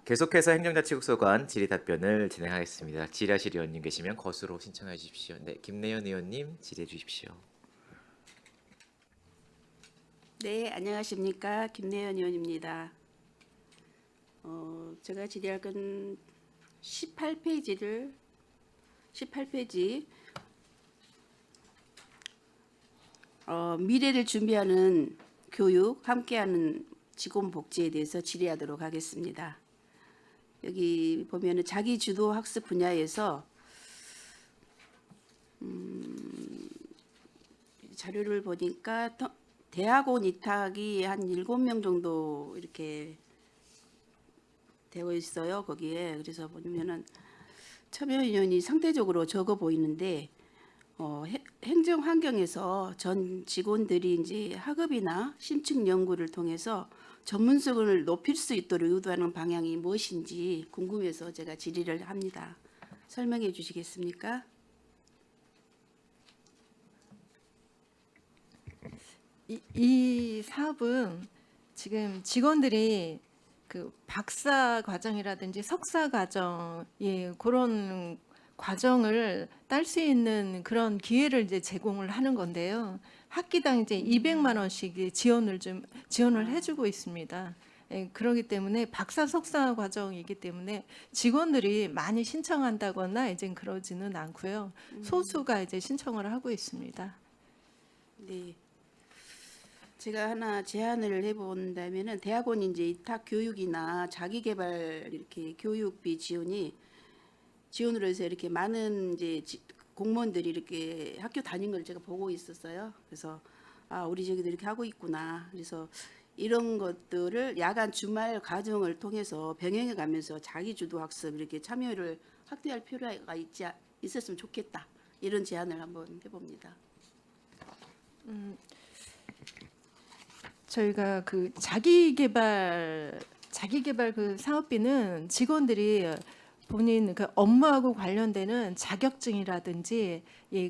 계속해서 행정자치국소관 질의답변을 진행하겠습니다. 질의하실 의원님 계시면 거수로 신청해 주십시오. 네, 김내연 의원님 질의해 주십시오. 네, 안녕하십니까. 김내연 의원입니다. 제가 질의할 건 18페이지 미래를 준비하는 교육, 함께하는 직원 복지에 대해서 질의하도록 하겠습니다. 여기 보면은 자기 주도 학습 분야에서 자료를 보니까 대학원 입학이 한 7명 정도 이렇게 되어 있어요. 거기에. 그래서 보면은 참여 인원이 상대적으로 적어 보이는데 행정 환경에서 전 직원들이 이제 학업이나 심층 연구를 통해서 전문성을 높일 수 있도록 유도하는 방향이 무엇인지 궁금해서 제가 질의를 합니다. 설명해 주시겠습니까? 이 사업은 지금 직원들이 그 박사 과정이라든지 석사 과정, 그런 과정을 딸 수 있는 그런 기회를 이제 제공을 하는 건데요. 학기당 이제 200만 원씩 지원을 해주고 있습니다. 그렇기 때문에 박사 석사 과정이기 때문에 직원들이 많이 신청한다거나 이제 그러지는 않고요. 소수가 이제 신청을 하고 있습니다. 네. 제가 하나 제안을 해본다면은 대학원 이제 입학 교육이나 자기개발 이렇게 교육비 지원으로 해서 이렇게 많은 이제 공무원들이 이렇게 학교 다닌 걸 제가 보고 있었어요. 그래서 우리 저기도 이렇게 하고 있구나. 그래서 이런 것들을 야간 주말 과정을 통해서 병행해 가면서 자기주도 학습 이렇게 참여를 확대할 필요가 있었으면 좋겠다. 이런 제안을 한번 해봅니다. 저희가 그 자기개발 그 사업비는 직원들이 본인 그 업무하고 관련되는 자격증이라든지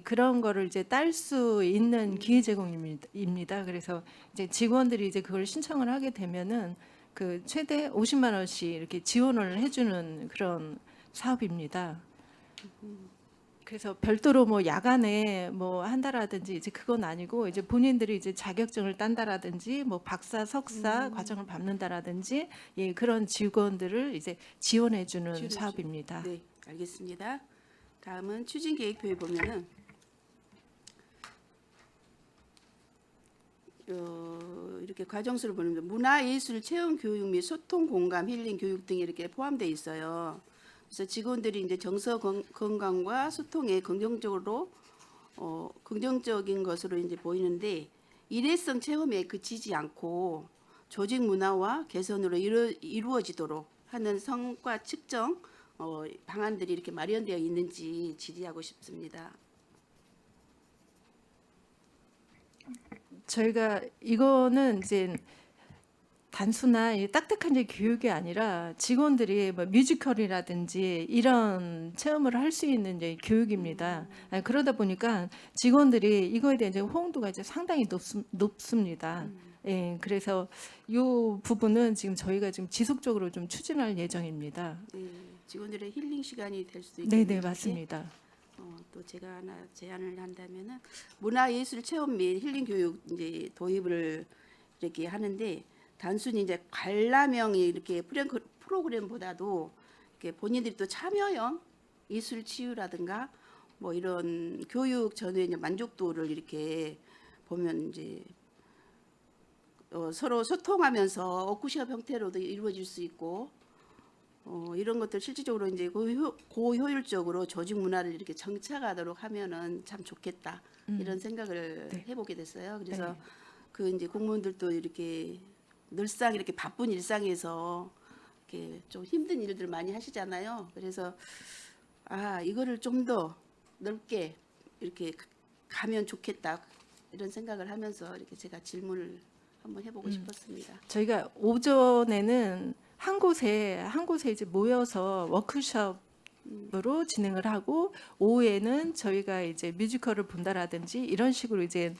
그런 거를 이제 딸 수 있는 기회 제공입니다. 그래서 이제 직원들이 이제 그걸 신청을 하게 되면은 그 최대 50만 원씩 이렇게 지원을 해주는 그런 사업입니다. 그래서 별도로 뭐 야간에 뭐 한다라든지 이제 그건 아니고 이제 본인들이 이제 자격증을 딴다라든지 뭐 박사 석사 과정을 밟는다라든지 그런 직원들을 이제 지원해 주는 사업입니다. 네, 알겠습니다. 다음은 추진계획표에 보면은 이렇게 과정수를 보는데 문화예술 체험 교육 및 소통 공감 힐링 교육 등이 이렇게 포함되어 있어요. 그래서 직원들이 이제 정서 건강과 소통에 긍정적인 것으로 이제 보이는데 일회성 체험에 그치지 않고 조직 문화와 개선으로 이루어지도록 하는 성과 측정 방안들이 이렇게 마련되어 있는지 질의하고 싶습니다. 저희가 이거는 이제 단순한 딱딱한 이제 교육이 아니라 직원들이 뭐 뮤지컬이라든지 이런 체험을 할 수 있는 이제 교육입니다. 그러다 보니까 직원들이 이거에 대한 이제 호응도가 이제 상당히 높습니다. 그래서 이 부분은 지금 저희가 지금 지속적으로 좀 추진할 예정입니다. 네, 직원들의 힐링 시간이 될 수도 있겠네요. 네, 맞습니다. 또 제가 하나 제안을 한다면은 문화예술 체험 및 힐링 교육 이제 도입을 이렇게 하는데 단순히 이제 관람형이 이렇게 프로그램보다도 이렇게 본인들이 또 참여형 이술 치유라든가 뭐 이런 교육 전후의 이제 만족도를 이렇게 보면 이제 서로 소통하면서 워크숍 형태로도 이루어질 수 있고 이런 것들 실질적으로 이제 고효율적으로 조직 문화를 이렇게 정착하도록 하면은 참 좋겠다 이런 생각을 네. 해보게 됐어요. 그래서 네. 그 이제 공무원들도 이렇게 늘상 이렇게 바쁜 일상에서 이렇게 좀 힘든 일들 많이 하시잖아요. 그래서 이거를 좀 더 넓게 이렇게 가면 좋겠다 이런 생각을 하면서 이렇게 제가 질문을 한번 해보고 싶었습니다. 저희가 오전에는 한 곳에 이제 모여서 워크숍으로 진행을 하고 오후에는 저희가 이제 뮤지컬을 본다라든지 이런 식으로 이제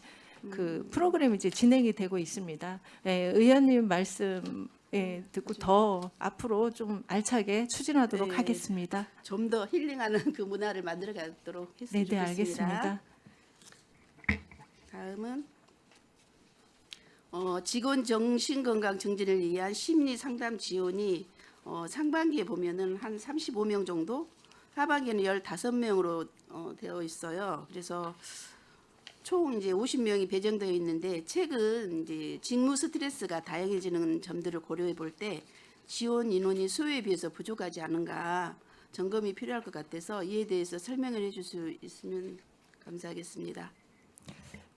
그 프로그램이 이제 진행이 되고 있습니다. 의원님 말씀 예, 듣고 더 앞으로 좀 알차게 추진하도록 네. 하겠습니다. 좀 더 힐링하는 그 문화를 만들어가도록 네, 했으면 네, 좋겠습니다. 알겠습니다. 다음은 직원 정신 건강 증진을 위한 심리 상담 지원이 상반기에 보면은 한 35명 정도, 하반기에는 15명으로 되어 있어요. 그래서 총 이제 50명이 배정되어 있는데 최근 이제 직무 스트레스가 다양해지는 점들을 고려해 볼 때 지원 인원이 수요에 비해서 부족하지 않은가 점검이 필요할 것 같아서 이에 대해서 설명을 해줄 수 있으면 감사하겠습니다.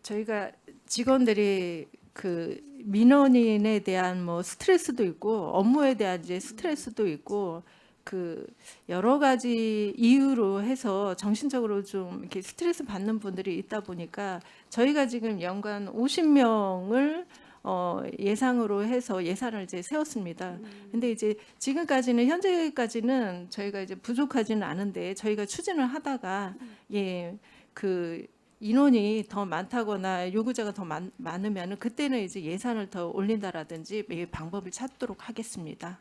저희가 직원들이 그 민원인에 대한 뭐 스트레스도 있고 업무에 대한 이제 스트레스도 있고 그 여러 가지 이유로 해서 정신적으로 좀 이렇게 스트레스 받는 분들이 있다 보니까 저희가 지금 연간 50명을 예상으로 해서 예산을 이제 세웠습니다. 근데 이제 지금까지는 현재까지는 저희가 이제 부족하지는 않은데 저희가 추진을 하다가 그 인원이 더 많다거나 요구자가 더 많으면 그때는 이제 예산을 더 올린다라든지 방법을 찾도록 하겠습니다.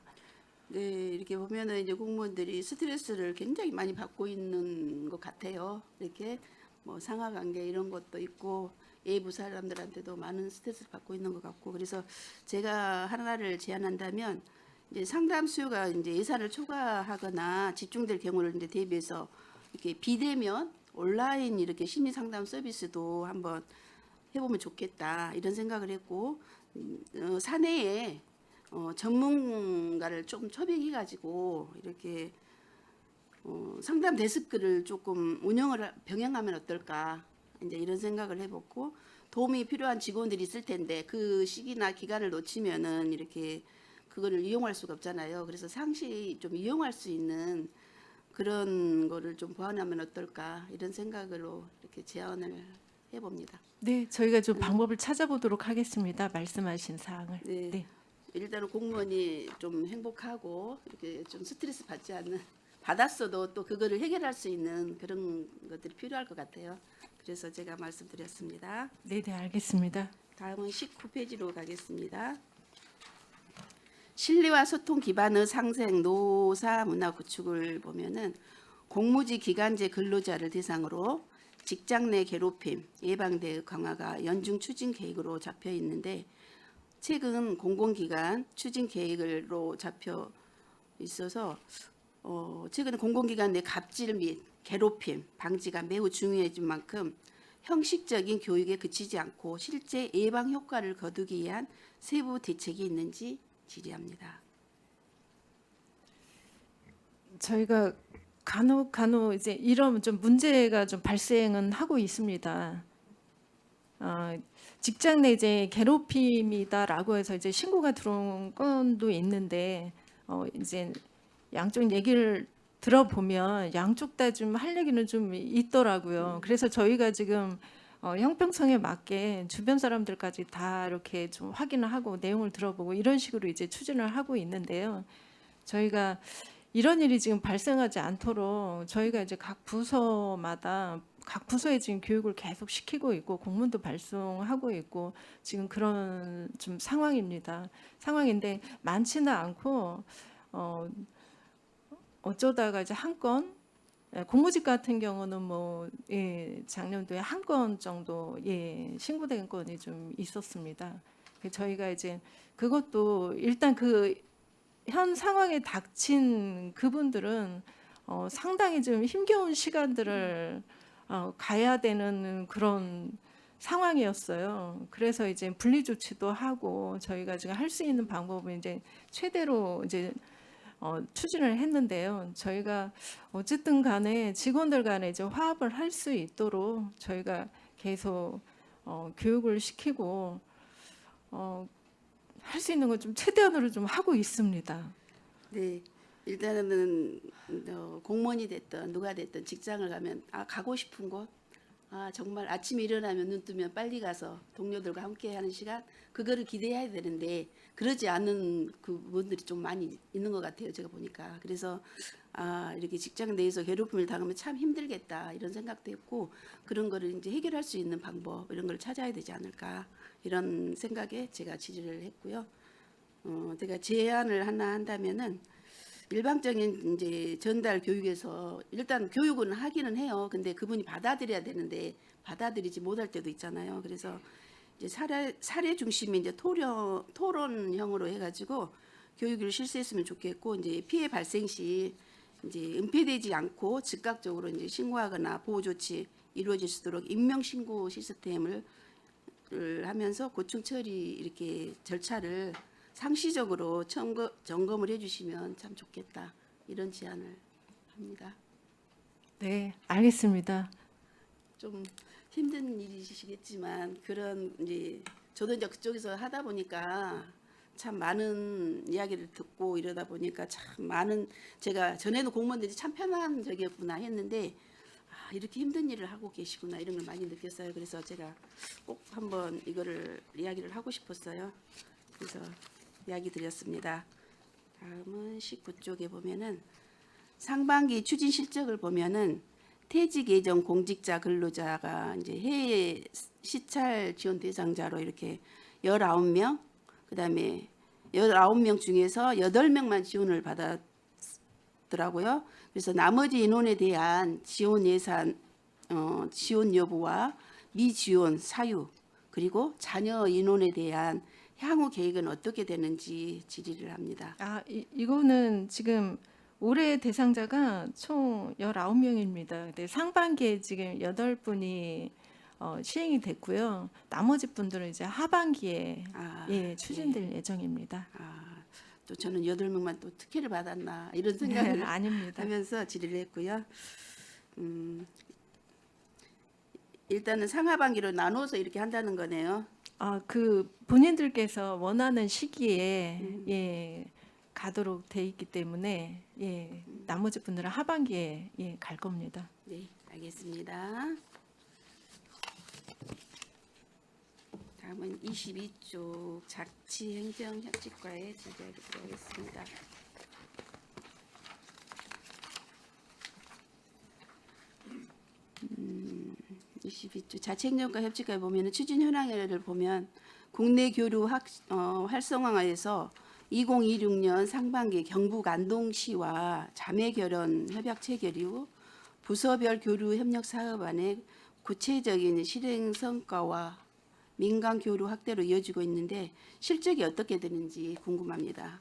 네, 이렇게 보면은 이제 공무원들이 스트레스를 굉장히 많이 받고 있는 것 같아요. 이렇게 뭐 상하 관계 이런 것도 있고 외부 사람들한테도 많은 스트레스를 받고 있는 것 같고 그래서 제가 하나를 제안한다면 이제 상담 수요가 이제 예산을 초과하거나 집중될 경우를 이제 대비해서 이렇게 비대면 온라인 이렇게 심리 상담 서비스도 한번 해보면 좋겠다 이런 생각을 했고 사내에 전문가를 좀 초빙해 가지고 이렇게 상담 데스크를 조금 운영을 병행하면 어떨까 이제 이런 생각을 해봤고 도움이 필요한 직원들이 있을 텐데 그 시기나 기간을 놓치면은 이렇게 그거를 이용할 수가 없잖아요. 그래서 상시 좀 이용할 수 있는 그런 거를 좀 보완하면 어떨까 이런 생각으로 이렇게 제안을 해봅니다. 네, 저희가 좀 방법을 찾아보도록 하겠습니다. 말씀하신 사항을. 네. 네. 일단은 공무원이 좀 행복하고 이렇게 좀 스트레스 받지 않는 받았어도 또 그거를 해결할 수 있는 그런 것들이 필요할 것 같아요. 그래서 제가 말씀드렸습니다. 네, 네, 알겠습니다. 다음은 19페이지로 가겠습니다. 신뢰와 소통 기반의 상생 노사 문화 구축을 보면은 공무지 기간제 근로자를 대상으로 직장 내 괴롭힘 예방대응 강화가 연중 추진 계획으로 잡혀 있는데 최근 공공기관 추진 계획으로 잡혀 있어서 최근 공공기관 내 갑질 및 괴롭힘 방지가 매우 중요해진 만큼 형식적인 교육에 그치지 않고 실제 예방 효과를 거두기 위한 세부 대책이 있는지 질의합니다. 저희가 간혹 이제 이런 좀 문제가 좀 발생은 하고 있습니다. 직장 내 이제 괴롭힘이다라고 해서 이제 신고가 들어온 건도 있는데 이제 양쪽 얘기를 들어보면 양쪽 다 좀 할 얘기는 좀 있더라고요. 그래서 저희가 지금 형평성에 맞게 주변 사람들까지 다 이렇게 좀 확인을 하고 내용을 들어보고 이런 식으로 이제 추진을 하고 있는데요. 저희가 이런 일이 지금 발생하지 않도록 저희가 이제 각 부서마다 각 부서에 지금 교육을 계속 시키고 있고 공문도 발송하고 있고 지금 그런 좀 상황인데 많지는 않고 어쩌다가 이제 한 건 공무집 같은 경우는 뭐 작년도에 한 건 정도 신고된 건이 좀 있었습니다. 저희가 이제 그것도 일단 그 현 상황에 닥친 그분들은 상당히 좀 힘겨운 시간들을 가야 되는 그런 상황이었어요. 그래서 이제 분리 조치도 하고 저희가 지금 할 수 있는 방법은 이제 최대로 이제 추진을 했는데요. 저희가 어쨌든 간에 직원들 간에 이제 화합을 할 수 있도록 저희가 계속 교육을 시키고 할 수 있는 건 좀 최대한으로 좀 하고 있습니다. 네, 일단은 공무원이 됐든 누가 됐든 직장을 가면 가고 싶은 곳, 정말 아침에 일어나면 눈 뜨면 빨리 가서 동료들과 함께 하는 시간 그거를 기대해야 되는데 그러지 않은 그분들이 좀 많이 있는 것 같아요. 제가 보니까 그래서 이렇게 직장 내에서 괴롭힘을 당하면 참 힘들겠다 이런 생각도 했고 그런 거를 이제 해결할 수 있는 방법 이런 걸 찾아야 되지 않을까 이런 생각에 제가 질의를 했고요. 제가 제안을 하나 한다면은 일방적인 이제 전달 교육에서 일단 교육은 하기는 해요. 근데 그분이 받아들여야 되는데 받아들이지 못할 때도 있잖아요. 그래서 이제 사례 중심의 이제 토론형으로 해가지고 교육을 실시했으면 좋겠고, 이제 피해 발생 시 이제 은폐되지 않고 즉각적으로 이제 신고하거나 보호 조치 이루어질 수 있도록 익명 신고 시스템을 하면서 고충 처리 이렇게 절차를 상시적으로 점검을 해주시면 참 좋겠다, 이런 제안을 합니다. 네, 알겠습니다. 좀 힘든 일이시겠지만 그런 이제 저도 이제 그쪽에서 하다 보니까 참 많은 이야기를 듣고 이러다 보니까 참 많은, 제가 전에도 공무원들이 참 편한 적이었구나 했는데 이렇게 힘든 일을 하고 계시구나 이런 걸 많이 느꼈어요. 그래서 제가 꼭 한번 이거를 이야기를 하고 싶었어요. 그래서 이야기 드렸습니다. 다음은 19쪽에 보면은 상반기 추진 실적을 보면은 퇴직 예정 공직자 근로자가 이제 해외 시찰 지원 대상자로 이렇게 19명, 그다음에 19명 중에서 8명만 지원을 받았더라고요. 그래서 나머지 인원에 대한 지원 예산, 지원 여부와 미지원 사유, 그리고 자녀 인원에 대한 향후 계획은 어떻게 되는지 질의를 합니다. 이거는 지금 올해 대상자가 총 19명입니다. 근데 상반기에 지금 8분이 시행이 됐고요. 나머지 분들은 이제 하반기에 추진될 예정입니다. 또 저는 8명만 또 특혜를 받았나 이런 네, 생각을 아닙니다. 하면서 질의를 했고요. 일단은 상하반기로 나눠서 이렇게 한다는 거네요. 그 본인들께서 원하는 시기에 가도록 돼 있기 때문에 나머지 분들은 하반기에 갈 겁니다. 네, 알겠습니다. 다음은 22쪽 자치행정협직과의 질의하도록 하겠습니다. 22조 자치행정과 협직과에 보면은 추진 현황을 보면 국내 교류 활성화에서 2026년 상반기 경북 안동시와 자매 결연 협약 체결 이후 부서별 교류 협력 사업안의 구체적인 실행 성과와 민간 교류 확대로 이어지고 있는데 실적이 어떻게 되는지 궁금합니다.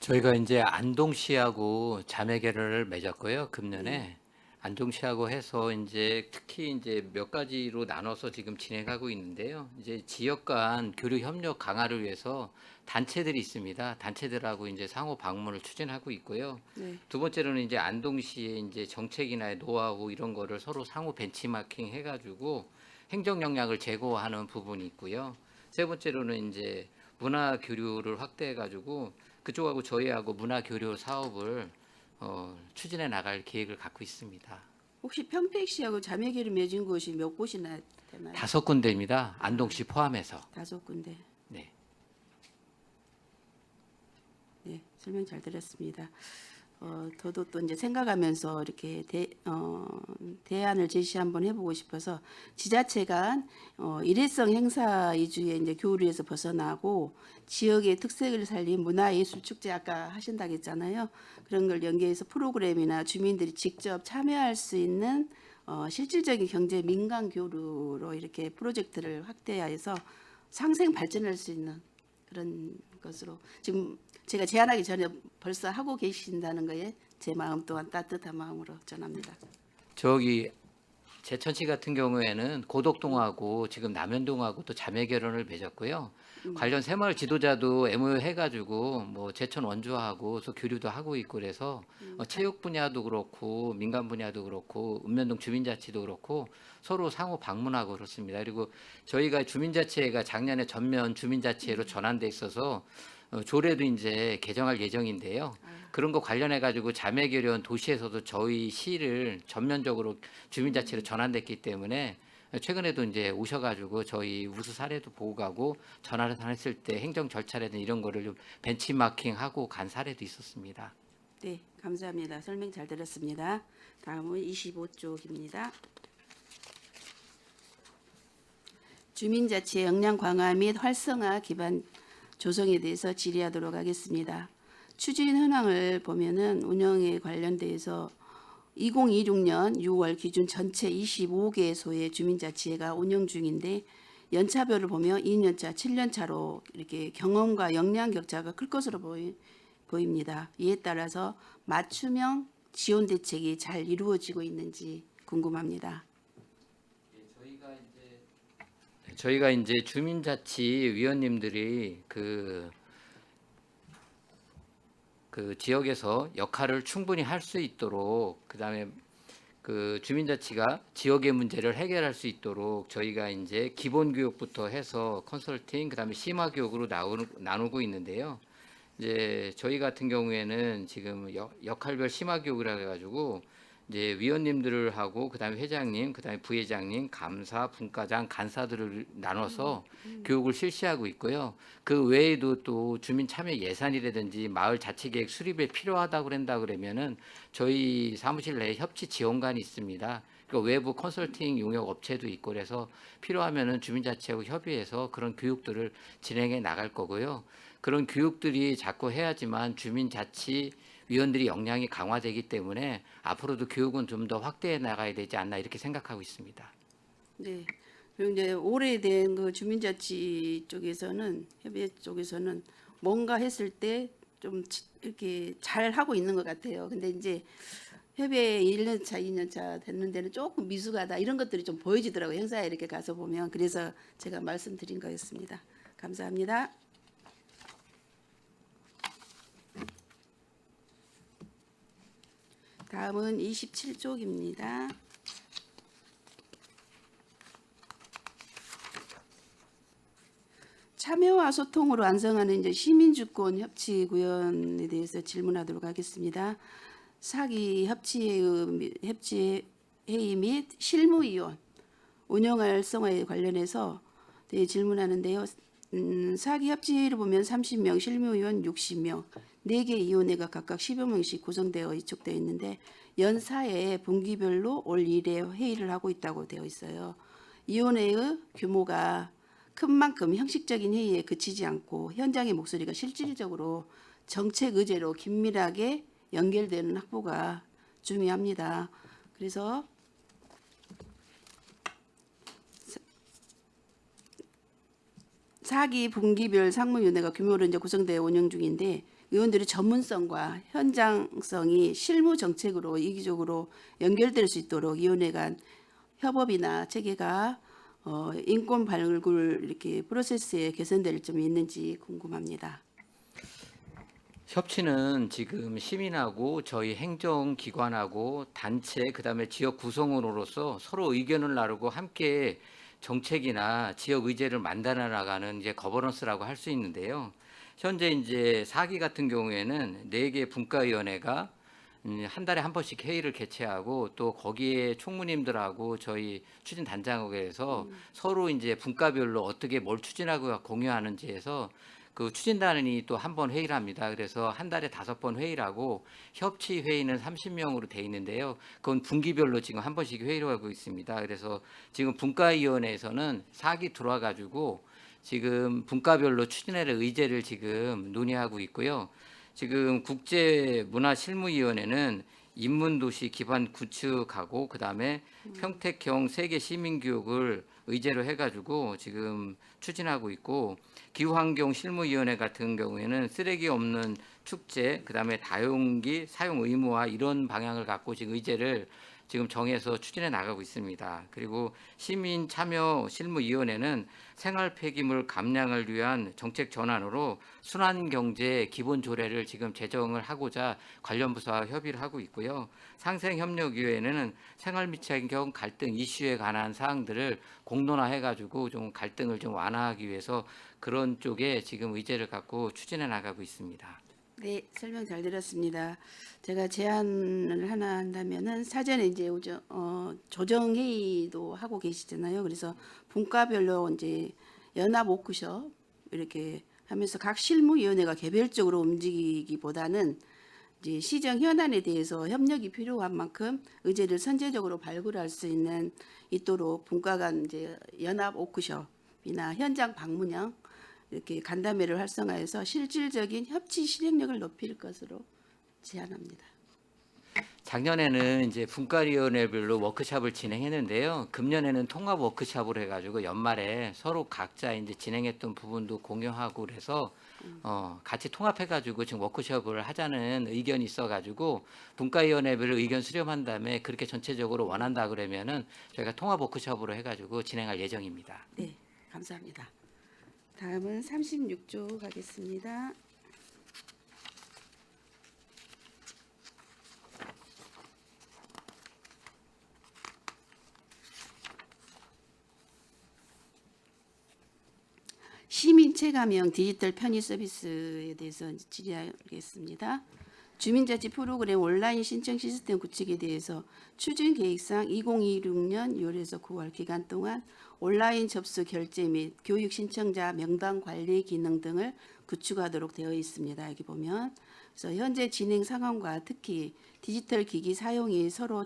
저희가 이제 안동시하고 자매 결연을 맺었고요. 금년에 안동시하고 해서 이제 특히 이제 몇 가지로 나눠서 지금 진행하고 있는데요. 이제 지역 간 교류 협력 강화를 위해서 단체들이 있습니다. 단체들하고 이제 상호 방문을 추진하고 있고요. 네. 두 번째로는 이제 안동시의 이제 정책이나 노하우 이런 거를 서로 상호 벤치마킹 해가지고 행정 역량을 제고하는 부분이 있고요. 세 번째로는 이제 문화 교류를 확대해가지고 그쪽하고 저희하고 문화 교류 사업을 추진해 나갈 계획을 갖고 있습니다. 혹시 평택시하고 자매 결연 맺은 곳이 몇 곳이나 되나요? 5군데입니다. 안동시 포함해서. 5군데. 네. 네, 설명 잘 들었습니다. 저도 또 이제 생각하면서 이렇게 대안을 제시 한번 해보고 싶어서 지자체가 일회성 행사 위주의 이제 교류에서 벗어나고 지역의 특색을 살린 문화예술 축제 아까 하신다고 했잖아요. 그런 걸 연계해서 프로그램이나 주민들이 직접 참여할 수 있는 실질적인 경제 민간 교류로 이렇게 프로젝트를 확대해서 상생 발전할 수 있는 그런 것으로 지금 제가 제안하기 전에 벌써 하고 계신다는 거에 제 마음 또한 따뜻한 마음으로 전합니다. 저기 제천시 같은 경우에는 고덕동하고 지금 남현동하고 또 자매 결연을 맺었고요. 관련 새마을 지도자도 MOU 해가지고 뭐 제천 원주하고 또 교류도 하고 있고 그래서 체육 분야도 그렇고 민간 분야도 그렇고 읍면동 주민자치도 그렇고 서로 상호 방문하고 그렇습니다. 그리고 저희가 주민자치회가 작년에 전면 주민자치회로 전환돼 있어서 조례도 이제 개정할 예정인데요. 그런 거 관련해 가지고 자매 결연 도시에서도 저희 시를 전면적으로 주민자치로 전환됐기 때문에 최근에도 이제 오셔가지고 저희 우수 사례도 보고 가고 전환했을 때 행정 절차라든 이런 거를 좀 벤치마킹하고 간 사례도 있었습니다. 네, 감사합니다. 설명 잘 들었습니다. 다음은 25쪽입니다. 주민자치의 역량 강화 및 활성화 기반 조성에 대해서 질의하도록 하겠습니다. 추진 현황을 보면은 운영에 관련돼서 2026년 6월 기준 전체 25개소의 주민자치회가 운영 중인데 연차별을 보면 2년차, 7년차로 이렇게 경험과 역량 격차가 클 것으로 보입니다. 이에 따라서 맞춤형 지원 대책이 잘 이루어지고 있는지 궁금합니다. 저희가 이제 주민자치위원님들이 그 지역에서 역할을 충분히 할 수 있도록, 그다음에 그 주민자치가 지역의 문제를 해결할 수 있도록 저희가 이제 기본 교육부터 해서 컨설팅, 그다음에 심화 교육으로 나누고 있는데요. 이제 저희 같은 경우에는 지금 역할별 심화 교육이라 해가지고 이제 위원님들을 하고 그다음에 회장님, 그다음에 부회장님, 감사, 분과장, 간사들을 나눠서 교육을 실시하고 있고요. 그 외에도 또 주민 참여 예산이라든지 마을 자치계획 수립에 필요하다고 그런다 그러면은 저희 사무실 내에 협치 지원관이 있습니다. 그리고 외부 컨설팅 용역 업체도 있고 그래서 필요하면은 주민자치하고 협의해서 그런 교육들을 진행해 나갈 거고요. 그런 교육들이 자꾸 해야지만 주민자치 위원들이 역량이 강화되기 때문에 앞으로도 교육은 좀 더 확대해 나가야 되지 않나 이렇게 생각하고 있습니다. 네. 그리고 이제 오래된 그 주민자치 쪽에서는 협의회 쪽에서는 뭔가 했을 때 좀 이렇게 잘 하고 있는 것 같아요. 근데 이제 협의회 1년차, 2년차 됐는 데는 조금 미숙하다 이런 것들이 좀 보여지더라고요. 행사에 이렇게 가서 보면. 그래서 제가 말씀드린 거였습니다. 감사합니다. 다음은 27쪽입니다. 참여와 소통으로 완성하는 이제 시민주권 협치구현에 대해서 질문하도록 하겠습니다. 사기 협치회의 및 실무위원 운영 활성화에 관련해서 질문하는데요. 사기 협치회를 보면 30명, 실무위원 60명, 4개 위원회가 각각 10여 명씩 구성되어 위촉되어 있는데 연사에 분기별로 올 1회 회의를 하고 있다고 되어 있어요. 위원회의 규모가 큰 만큼 형식적인 회의에 그치지 않고 현장의 목소리가 실질적으로 정책 의제로 긴밀하게 연결되는 확보가 중요합니다. 그래서 사기 분기별 상무위원회가 규모로 이제 구성되어 운영 중인데 의원들의 전문성과 현장성이 실무 정책으로 이기적으로 연결될 수 있도록 위원회 간 협업이나 체계가 인권 발굴 이렇게 프로세스에 개선될 점이 있는지 궁금합니다. 협치는 지금 시민하고 저희 행정기관하고 단체 그다음에 지역 구성원으로서 서로 의견을 나누고 함께 정책이나 지역 의제를 만들어 나가는 이제 거버넌스라고 할 수 있는데요. 현재 이제 사기 같은 경우에는 4개 분과위원회가 한 달에 한 번씩 회의를 개최하고 또 거기에 총무님들하고 저희 추진단장국에서 서로 이제 분과별로 어떻게 뭘 추진하고 공유하는지 해서 그 추진단이 또 한 번 회의를 합니다. 그래서 한 달에 5번 회의를 하고 협치 회의는 30명으로 돼 있는데요. 그건 분기별로 지금 한 번씩 회의를 하고 있습니다. 그래서 지금 분과위원회에서는 사기 들어와가지고 지금 분과별로 추진할 의제를 지금 논의하고 있고요. 지금 국제문화실무위원회는 인문도시 기반 구축하고 그다음에 평택형 세계 시민교육을 의제로 해가지고 지금 추진하고 있고 기후환경 실무위원회 같은 경우에는 쓰레기 없는 축제 그다음에 다용기 사용 의무화 이런 방향을 갖고 지금 의제를 지금 정해서 추진해 나가고 있습니다. 그리고 시민 참여 실무위원회는 생활 폐기물 감량을 위한 정책 전환으로 순환경제 기본 조례를 지금 제정을 하고자 관련 부서와 협의를 하고 있고요. 상생협력위원회는 생활 미착용 갈등 이슈에 관한 사항들을 공론화해가지고 좀 갈등을 좀 완화하기 위해서 그런 쪽에 지금 의제를 갖고 추진해 나가고 있습니다. 네, 설명 잘 들었습니다. 제가 제안을 하나 한다면은 사전에 이제 조정 회의도 하고 계시잖아요. 그래서 분과별로 이제 연합 워크숍 이렇게 하면서 각 실무위원회가 개별적으로 움직이기보다는 이제 시정 현안에 대해서 협력이 필요한 만큼 의제를 선제적으로 발굴할 수 있도록 분과 간 이제 연합 워크숍이나 현장 방문형 이렇게 간담회를 활성화해서 실질적인 협치 실행력을 높일 것으로 제안합니다. 작년에는 이제 분과위원회별로 워크숍을 진행했는데요. 금년에는 통합 워크숍을 해가지고 연말에 서로 각자 이제 진행했던 부분도 공유하고 그래서 같이 통합해가지고 지금 워크숍을 하자는 의견이 있어가지고 분과위원회별로 의견 수렴한 다음에 그렇게 전체적으로 원한다 그러면은 저희가 통합 워크숍으로 해가지고 진행할 예정입니다. 네, 감사합니다. 다음은 36조 가겠습니다. 시민 체감형 디지털 편의 서비스에 대해서 질의하겠습니다. 주민자치 프로그램 온라인 신청 시스템 구축에 대해서 추진 계획상 2026년 6월에서 9월 기간 동안 온라인 접수 결제 및 교육 신청자 명단 관리 기능 등을 구축하도록 되어 있습니다. 여기 보면 그래서 현재 진행 상황과 특히 디지털 기기 사용이 서로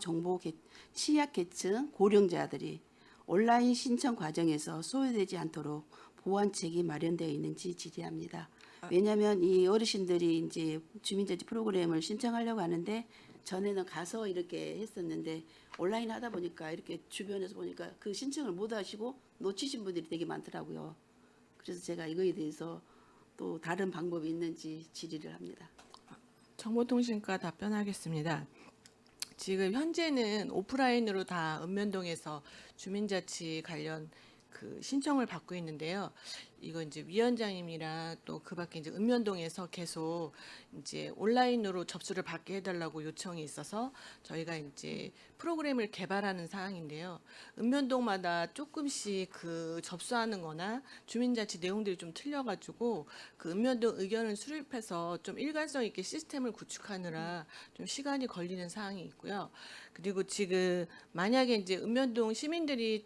취약계층 고령자들이 온라인 신청 과정에서 소외되지 않도록 보완책이 마련되어 있는지 질의합니다. 왜냐하면 이 어르신들이 이제 주민자치 프로그램을 신청하려고 하는데 전에는 가서 이렇게 했었는데 온라인 하다 보니까 이렇게 주변에서 보니까 그 신청을 못 하시고 놓치신 분들이 되게 많더라고요. 그래서 제가 이거에 대해서 또 다른 방법이 있는지 질의를 합니다. 정보통신과 답변하겠습니다. 지금 현재는 오프라인으로 다 읍면동에서 주민자치 관련 그 신청을 받고 있는데요. 이거 이제 위원장님이랑 또 그밖에 이제 읍면동에서 계속 이제 온라인으로 접수를 받게 해달라고 요청이 있어서 저희가 이제 프로그램을 개발하는 사항인데요. 읍면동마다 조금씩 그 접수하는거나 주민자치 내용들이 좀 틀려가지고 그 읍면동 의견을 수립해서 좀 일관성 있게 시스템을 구축하느라 좀 시간이 걸리는 사항이 있고요. 그리고 지금 만약에 이제 읍면동 시민들이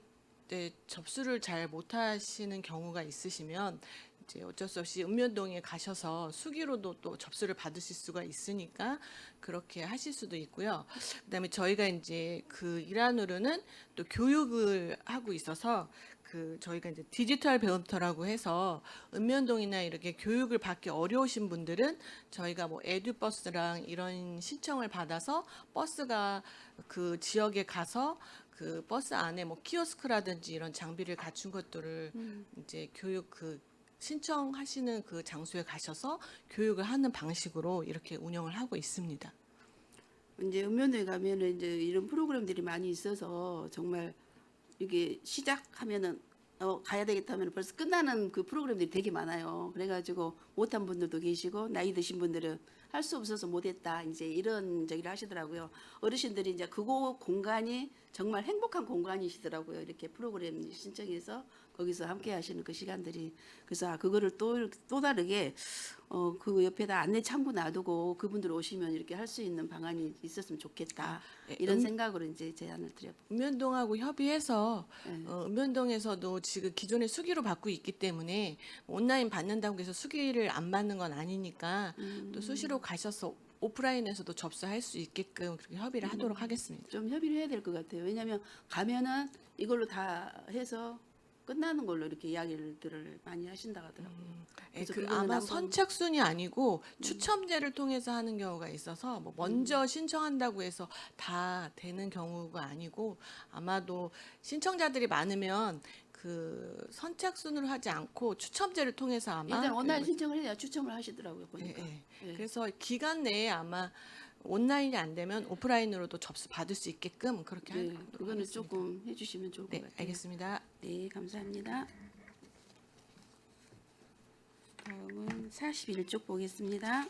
접수를 잘 못하시는 경우가 있으시면 이제 어쩔 수 없이 읍면동에 가셔서 수기로도 또 접수를 받으실 수가 있으니까 그렇게 하실 수도 있고요. 그다음에 저희가 이제 그 일환으로는 또 교육을 하고 있어서 그 저희가 이제 디지털 배움터라고 해서 읍면동이나 이렇게 교육을 받기 어려우신 분들은 저희가 뭐 에듀버스랑 이런 신청을 받아서 버스가 그 지역에 가서 그 버스 안에 뭐 키오스크라든지 이런 장비를 갖춘 것들을 이제 교육 그 신청하시는 그 장소에 가셔서 교육을 하는 방식으로 이렇게 운영을 하고 있습니다. 이제 읍면동에 가면은 이제 이런 프로그램들이 많이 있어서 정말 이게 시작하면은 가야 되겠다 하면 벌써 끝나는 그 프로그램들이 되게 많아요. 그래가지고 못한 분들도 계시고 나이 드신 분들은 할 수 없어서 못했다 이제 이런 저기를 하시더라고요. 어르신들이 이제 그곳 공간이 정말 행복한 공간이시더라고요. 이렇게 프로그램 신청해서 거기서 함께 하시는 그 시간들이 그래서 그거를 또 다르게 그 옆에다 안내 창구 놔두고 그분들 오시면 이렇게 할 수 있는 방안이 있었으면 좋겠다 이런 생각으로 이제 제안을 드려봅니다. 읍면동하고 협의해서 네. 읍면동에서도 지금 기존에 수기로 받고 있기 때문에 온라인 받는다고 해서 수기를 안 받는 건 아니니까 또 수시로 가셔서 오프라인에서도 접수할 수 있게끔 그렇게 협의를 하도록 하겠습니다. 좀 협의를 해야 될 것 같아요. 왜냐하면 가면은 이걸로 다 해서 끝나는 걸로 이렇게 이야기들을 많이 하신다고 하더라고요. 그래서 그 그거는 아마 한번- 선착순이 아니고 추첨제를 통해서 하는 경우가 있어서 뭐 먼저 신청한다고 해서 다 되는 경우가 아니고 아마도 신청자들이 많으면 그 선착순으로 하지 않고 추첨제를 통해서 아마 일단 온라인 신청을 해야 추첨을 하시더라고요. 보니까. 예. 그래서 기간 내에 아마 온라인이 안 되면 오프라인으로도 접수 받을 수 있게끔 그렇게 네, 하도록 그거는 하겠습니다. 조금 해주시면 좋을 것 네, 같아요. 알겠습니다. 네, 감사합니다. 다음은 41쪽 보겠습니다.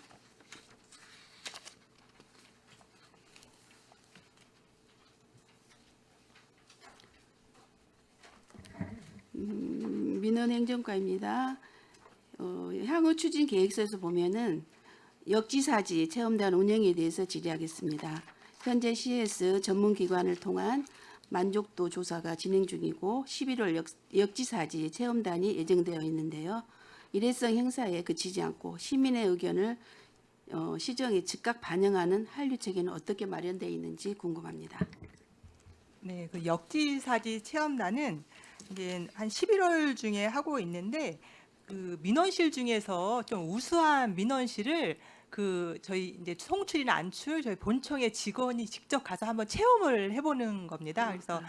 민원행정과입니다. 향후 추진 계획서에서 보면은 역지사지 체험단 운영에 대해서 질의하겠습니다. 현재 CS 전문기관을 통한 만족도 조사가 진행 중이고 11월 역지사지 체험단이 예정되어 있는데요. 일회성 행사에 그치지 않고 시민의 의견을 시정에 즉각 반영하는 한류 체계는 어떻게 마련되어 있는지 궁금합니다. 네, 그 역지사지 체험단은 이제 한 11월 중에 하고 있는데 그 민원실 중에서 좀 우수한 민원실을 그 저희 이제 송출이나 안출 저희 본청의 직원이 직접 가서 한번 체험을 해보는 겁니다. 그래서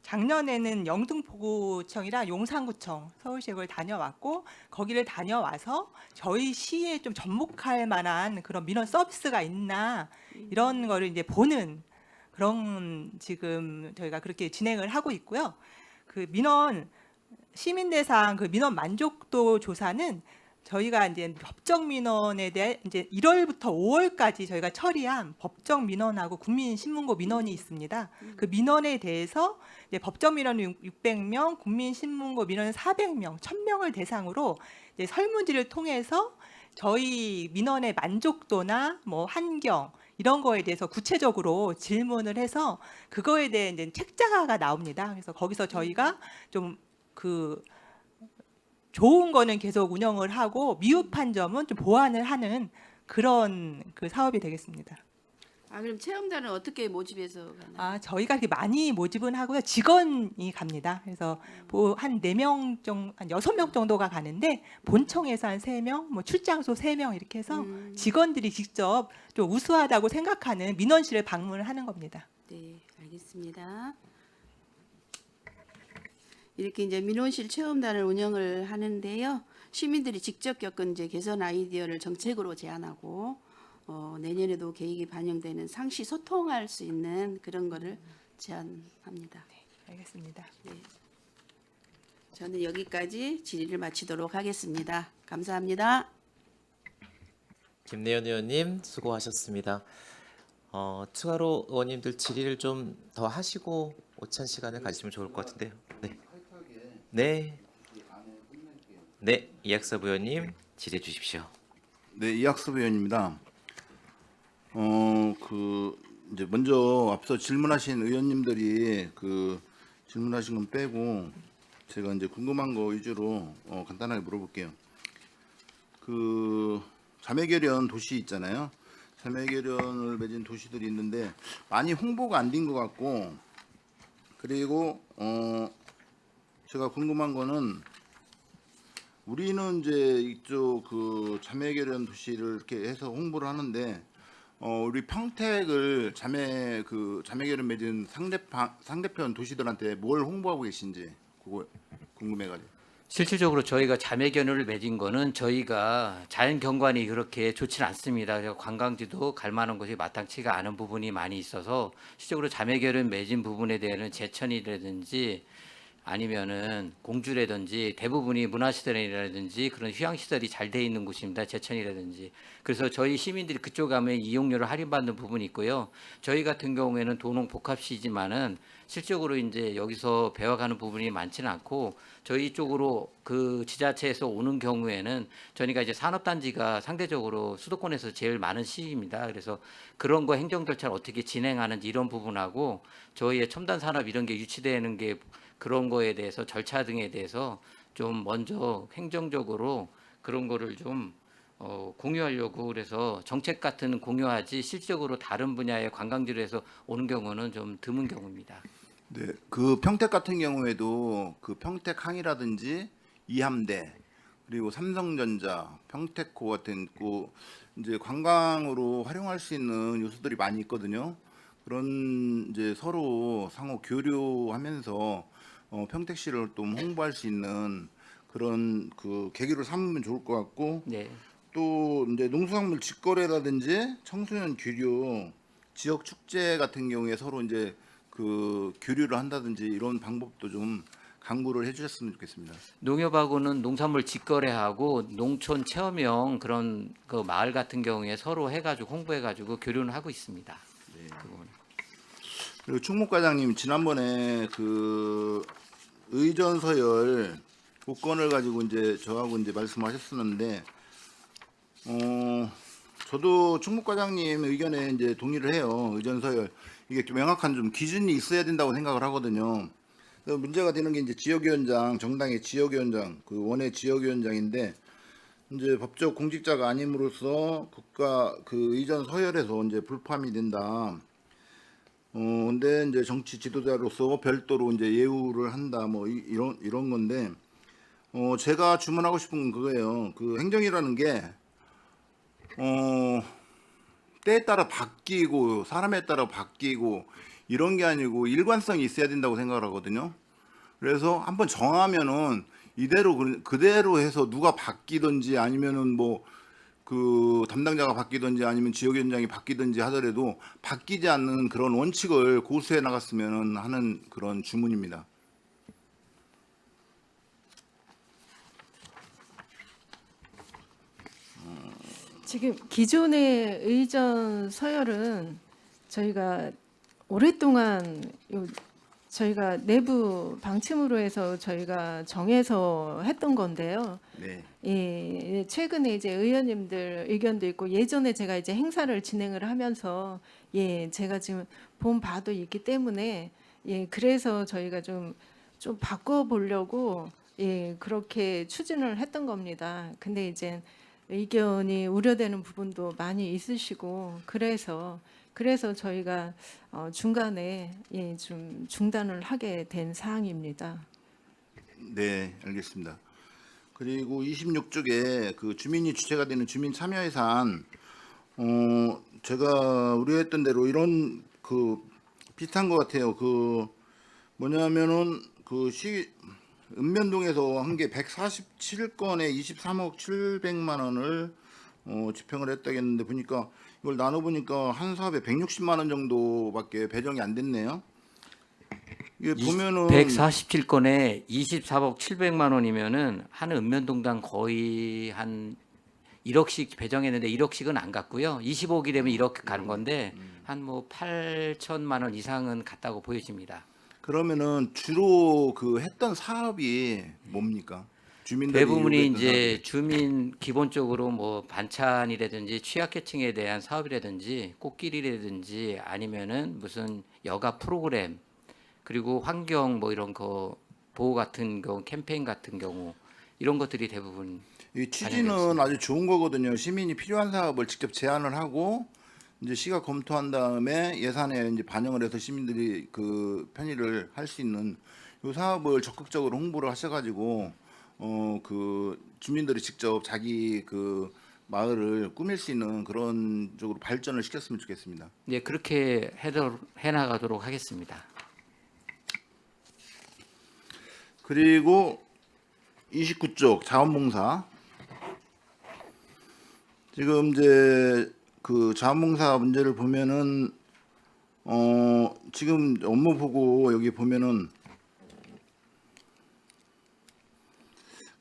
작년에는 영등포구청이랑 용산구청 서울시에 그걸 다녀왔고 거기를 다녀와서 저희 시에 좀 접목할 만한 그런 민원 서비스가 있나 이런 거를 이제 보는 그런 지금 저희가 그렇게 진행을 하고 있고요. 그 민원 시민 대상 그 민원 만족도 조사는 저희가 이제 법정 민원에 대해 이제 1월부터 5월까지 저희가 처리한 법정 민원하고 국민신문고 민원이 있습니다. 그 민원에 대해서 이제 법정 민원 600명, 국민신문고 민원 400명, 1000명을 대상으로 이제 설문지를 통해서 저희 민원의 만족도나 뭐 환경 이런 거에 대해서 구체적으로 질문을 해서 그거에 대해 이제 책자가 나옵니다. 그래서 거기서 저희가 좀 그 좋은 거는 계속 운영을 하고 미흡한 점은 좀 보완을 하는 그런 그 사업이 되겠습니다. 아, 그럼 체험단은 어떻게 모집해서 가나요? 아, 저희가 그렇게 많이 모집은 하고요. 직원이 갑니다. 그래서 뭐 한 4명 정도, 한 6명 정도가 가는데 본청에서 한 3명, 뭐 출장소 3명 이렇게 해서 직원들이 직접 좀 우수하다고 생각하는 민원실을 방문을 하는 겁니다. 네, 알겠습니다. 이렇게 이제 민원실 체험단을 운영을 하는데요. 시민들이 직접 겪은 이제 개선 아이디어를 정책으로 제안하고 내년에도 계획이 반영되는 상시 소통할 수 있는 그런 거를 제안합니다. 알겠습니다. 저는 여기까지 질의를 마치도록 하겠습니다. 감사합니다. 김내연 의원님 수고하셨습니다. 추가로 의원님들 질의를 좀 더 하시고 오찬 시간을 가지시면 좋을 것 같은데요. 네. 네. 네, 이학섭 의원님 질의해 주십시오. 네, 이학섭 의원입니다. 그 이제 먼저 앞서 질문하신 의원님들이 그 질문하신 건 빼고 제가 이제 궁금한 거 위주로 간단하게 물어볼게요. 그 자매결연 도시 있잖아요. 자매결연을 맺은 도시들이 있는데 많이 홍보가 안 된 것 같고, 그리고 제가 궁금한 거는 우리는 이제 이쪽 그 자매결연 도시를 이렇게 해서 홍보를 하는데 우리 평택을 자매결연 맺은 상대편 도시들한테 뭘 홍보하고 계신지 그거 궁금해가지고. 실질적으로 저희가 자매견을 맺은 거는 저희가 자연 경관이 그렇게 좋지는 않습니다. 그래서 관광지도 갈 만한 곳이 마땅치가 않은 부분이 많이 있어서 실질적으로 자매견을 맺은 부분에 대해서는 제천이라든지 아니면은 공주라든지 대부분이 문화시설이라든지 그런 휴양시설이 잘 돼 있는 곳입니다. 제천이라든지. 그래서 저희 시민들이 그쪽 가면 이용료를 할인받는 부분이 있고요. 저희 같은 경우에는 도농 복합시지만은 실적으로 이제 여기서 배워가는 부분이 많지는 않고 저희 쪽으로 그 지자체에서 오는 경우에는 저희가 이제 산업단지가 상대적으로 수도권에서 제일 많은 시입니다. 그래서 그런 거 행정 절차를 어떻게 진행하는지 이런 부분하고 저희의 첨단 산업 이런 게 유치되는 게 그런 거에 대해서 절차 등에 대해서 좀 먼저 행정적으로 그런 거를 좀 공유하려고 그래서 정책 같은 공유하지 실질적으로 다른 분야의 관광지로 해서 오는 경우는 좀 드문 경우입니다. 네, 그 평택 같은 경우에도 그 평택항이라든지 이함대 그리고 삼성전자, 평택호 같은 그 이제 관광으로 활용할 수 있는 요소들이 많이 있거든요. 그런 이제 서로 상호 교류하면서 평택시를 좀 홍보할 수 있는 그런 그 계기로 삼으면 좋을 것 같고, 네. 또 이제 농수산물 직거래라든지 청소년 교류, 지역 축제 같은 경우에 서로 이제 그 교류를 한다든지 이런 방법도 좀 강구를 해주셨으면 좋겠습니다. 농협하고는 농산물 직거래하고 농촌 체험형 그런 그 마을 같은 경우에 서로 해가지고 홍보해가지고 교류는 하고 있습니다. 그 부분. 그리고 충목과장님 지난번에 그 의전 서열 조건을 가지고 이제 저하고 이제 말씀하셨었는데, 저도 충목과장님 의견에 이제 동의를 해요. 의전 서열 이게 좀 명확한 좀 기준이 있어야 된다고 생각을 하거든요. 그래서 문제가 되는 게 이제 지역위원장, 정당의 지역위원장, 그 원외 지역위원장인데 이제 법적 공직자가 아님으로써 국가 그 의전 서열에서 이제 불파함이 된다. 근데 이제 정치 지도자로서 별도로 이제 예우를 한다. 뭐 이런 건데, 제가 주문하고 싶은 건 그거예요. 그 행정이라는 게 때에 따라 바뀌고 사람에 따라 바뀌고 이런 게 아니고 일관성이 있어야 된다고 생각을 하거든요. 그래서 한번 정하면은 이대로 그대로 해서 누가 바뀌든지 아니면은 뭐 그 담당자가 바뀌든지 아니면 지역위원장이 바뀌든지 하더라도 바뀌지 않는 그런 원칙을 고수해 나갔으면 하는 그런 주문입니다. 지금 기존의 의전 서열은 저희가 오랫동안 저희가 내부 방침으로 해서 저희가 정해서 했던 건데요. 네. 예, 최근에 이제 의원님들 의견도 있고 예전에 제가 이제 행사를 진행을 하면서 제가 지금 본 바도 있기 때문에 그래서 저희가 좀 바꿔 보려고 그렇게 추진을 했던 겁니다. 근데 이제 의견이 우려되는 부분도 많이 있으시고 그래서 저희가 중간에 좀 중단을 하게 된 사항입니다. 네, 알겠습니다. 그리고 26쪽에 그 주민이 주체가 되는 주민 참여 예산, 제가 우려했던 대로 이런 그 비슷한 것 같아요. 그 뭐냐면은 읍면동에서 한 게 147건에 23억 700만 원을 집행을 했다겠는데 보니까 이걸 나눠 보니까 한 사업에 160만 원 정도밖에 배정이 안 됐네요. 이게 보면은 147건에 24억 700만 원이면은 한 읍면동당 거의 한 1억씩 배정했는데 1억씩은 안 갔고요. 25억이 되면 1억 가는 건데 한 뭐 8천만 원 이상은 갔다고 보여집니다. 그러면은 주로 그 했던 사업이 뭡니까? 주민들이 대부분이 요구했던 이제 주민 기본적으로 뭐 반찬이라든지 취약계층에 대한 사업이라든지 꽃길이라든지 아니면은 무슨 여가 프로그램 그리고 환경 뭐 이런 거 보호 같은 경우 캠페인 같은 경우 이런 것들이 대부분 이 취지는 아주 좋은 거거든요. 시민이 필요한 사업을 직접 제안을 하고 이제 시가 검토한 다음에 예산에 이제 반영을 해서 시민들이 그 편의를 할 수 있는 이 사업을 적극적으로 홍보를 하셔가지고 그 주민들이 직접 자기 그 마을을 꾸밀 수 있는 그런 쪽으로 발전을 시켰으면 좋겠습니다. 네, 그렇게 해나가도록 하겠습니다. 그리고 29쪽 자원봉사. 지금 이제 그 자원봉사 문제를 보면은 지금 업무 보고 여기 보면은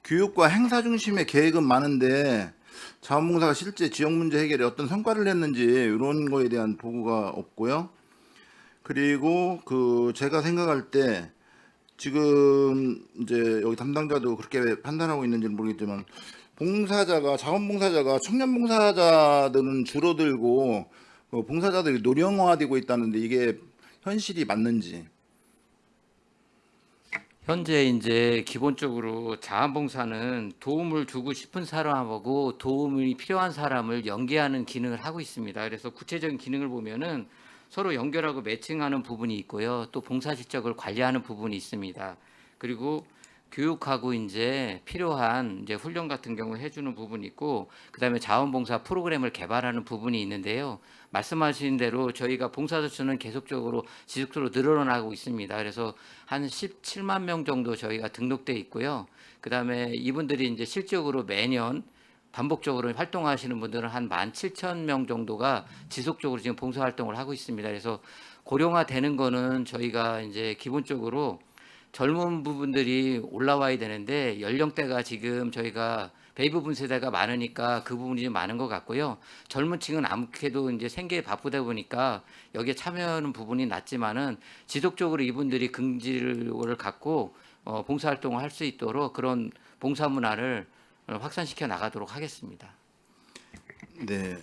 교육과 행사 중심의 계획은 많은데 자원봉사가 실제 지역 문제 해결에 어떤 성과를 냈는지 이런 거에 대한 보고가 없고요. 그리고 그 제가 생각할 때 지금 이제 여기 담당자도 그렇게 판단하고 있는지는 모르겠지만 자원봉사자가 청년 봉사자들은 줄어들고 봉사자들이 노령화되고 있다는데 이게 현실이 맞는지. 현재 이제 기본적으로 자원봉사는 도움을 주고 싶은 사람하고 도움이 필요한 사람을 연계하는 기능을 하고 있습니다. 그래서 구체적인 기능을 보면은 서로 연결하고 매칭하는 부분이 있고요. 또 봉사 실적을 관리하는 부분이 있습니다. 그리고 교육하고 이제 필요한 이제 훈련 같은 경우 해주는 부분이 있고, 그다음에 자원봉사 프로그램을 개발하는 부분이 있는데요. 말씀하신 대로 저희가 봉사자 수는 계속적으로 지속적으로 늘어나고 있습니다. 그래서 한 17만 명 정도 저희가 등록돼 있고요. 그다음에 이분들이 이제 실적으로 매년 반복적으로 활동하시는 분들은 한 17,000명 정도가 지속적으로 지금 봉사 활동을 하고 있습니다. 그래서 고령화되는 거는 저희가 이제 기본적으로 젊은 부분들이 올라와야 되는데 연령대가 지금 저희가 베이비붐 세대가 많으니까 그 부분이 좀 많은 것 같고요. 젊은 층은 아무래도 이제 생계에 바쁘다 보니까 여기에 참여하는 부분이 낮지만은 지속적으로 이분들이 긍지를 갖고 봉사 활동을 할 수 있도록 그런 봉사 문화를 확산시켜 나가도록 하겠습니다. 네,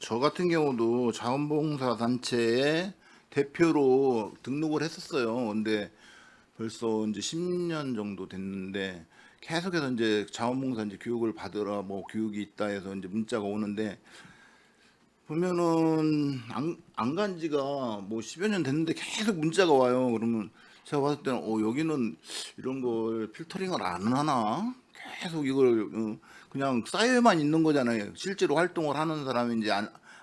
저 같은 경우도 자원봉사 단체에 대표로 등록을 했었어요. 근데 벌써 이제 10년 정도 됐는데 계속해서 이제 자원봉사 이제 교육을 받으라 뭐 교육이 있다 해서 이제 문자가 오는데 보면은 안 간 지가 뭐 10여 년 됐는데 계속 문자가 와요. 그러면 제가 봤을 때는 여기는 이런 걸 필터링을 안 하나? 계속 이걸 그냥 쌓여만 있는 거잖아요. 실제로 활동을 하는 사람인지